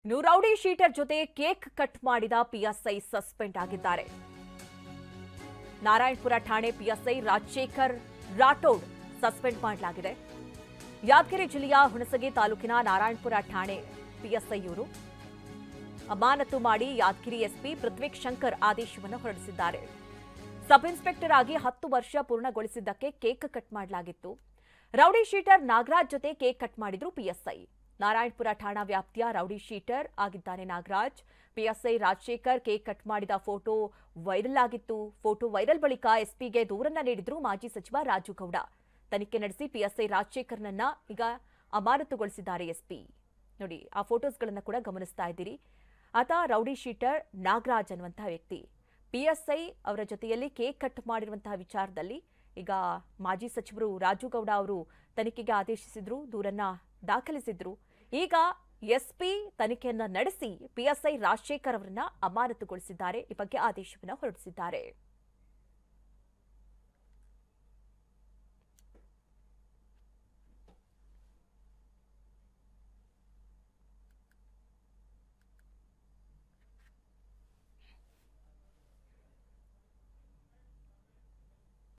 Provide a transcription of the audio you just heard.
ಇನ್ನು rowdy sheeter ಜೊತೆ cake cut ಮಾಡಿದ ಪಿಎಸ್ಐ ಸಸ್ಪೆಂಡ್ ಆಗಿದ್ದಾರೆ. ನಾರಾಯಣಪುರ ಠಾಣೆ ಪಿಎಸ್ಐ ರಾಜಶೇಖರ್ ರಾಠೋಡ್ ಸಸ್ಪೆಂಡ್ ಮಾಡಲಾಗಿದೆ. ಯಾದಗಿರಿ ಜಿಲ್ಲೆಯ ಹುಣಸಗಿ ತಾಲೂಕಿನ ನಾರಾಯಣಪುರ ಠಾಣೆ ಪಿಎಸ್ಐ ಇವರು ಅಮಾನತು ಮಾಡಿ ಯಾದಗಿರಿ ಎಸ್ಪಿ ಪೃಥ್ವಿಕ್ ಶಂಕರ್ ಆದೇಶವನ್ನು ಹೊರಡಿಸಿದ್ದಾರೆ. ಸಬ್ ಇನ್ಸ್ಪೆಕ್ಟರ್ ಆಗಿ 10 ವರ್ಷ ಪೂರ್ಣಗೊಳಿಸಿದ್ದಕ್ಕೆ ಕೇಕ್ ಕಟ್ ಮಾಡಲಾಗಿತ್ತು. ರೌಡಿ ಶೀಟರ್ ನಾಗರಾಜ್ ಜೊತೆ ಕೇಕ್ ಕಟ್ ಮಾಡಿದ್ರು ಪಿಎಸ್ಐ. ನಾರಾಯಣಪುರ ಠಾಣಾ ವ್ಯಾಪ್ತಿಯ ರೌಡಿ ಶೀಟರ್ ಆಗಿದ್ದಾನೆ Nagaraj. PSI Rajashekar cake cut ಮಾಡಿದ ಫೋಟೋ ವೈರಲ್ ಆಗಿತ್ತು. ಫೋಟೋ ವೈರಲ್ ಬಳಿಕ ಎಸ್ಪಿಗೆ ದೂರನ್ನ ನೀಡಿದ್ರು ಮಾಜಿ ಸಚಿವ ರಾಜು ಗೌಡ. ತನಿಖೆ ನಡೆಸಿ ಪಿಎಸ್ಐ ರಾಜಶೇಖರ್ನನ್ನ ಈಗ ಅಮಾನತುಗೊಳಿಸಿದ್ದಾರೆ ಎಸ್ಪಿ. ನೋಡಿ, ಆ ಫೋಟೋಸ್ಗಳನ್ನ ಕೂಡ ಗಮನಿಸ್ತಾ ಇದ್ದೀರಿ. ಆತ ರೌಡಿ ಶೀಟರ್ ನಾಗರಾಜ್ ಅನ್ನುವಂತಹ ವ್ಯಕ್ತಿ. ಪಿಎಸ್ಐ ಅವರ ಜೊತೆಯಲ್ಲಿ ಕೇಕ್ ಕಟ್ ಮಾಡಿರುವಂತಹ ವಿಚಾರದಲ್ಲಿ ಈಗ ಮಾಜಿ ಸಚಿವರು ರಾಜು ಗೌಡ ಅವರು ತನಿಖೆಗೆ ಆದೇಶಿಸಿದ್ರು, ದೂರನ್ನ ದಾಖಲಿಸಿದ್ರು. ಈಗ ಎಸ್ಪಿ ತನಿಖೆಯನ್ನ ನಡೆಸಿ ಪಿಎಸ್ಐ ರಾಜಶೇಖರ್ ಅವರನ್ನ ಅಮಾನತುಗೊಳಿಸಿದ್ದಾರೆ. ಈ ಬಗ್ಗೆ ಆದೇಶವನ್ನು ಹೊರಡಿಸಿದ್ದಾರೆ.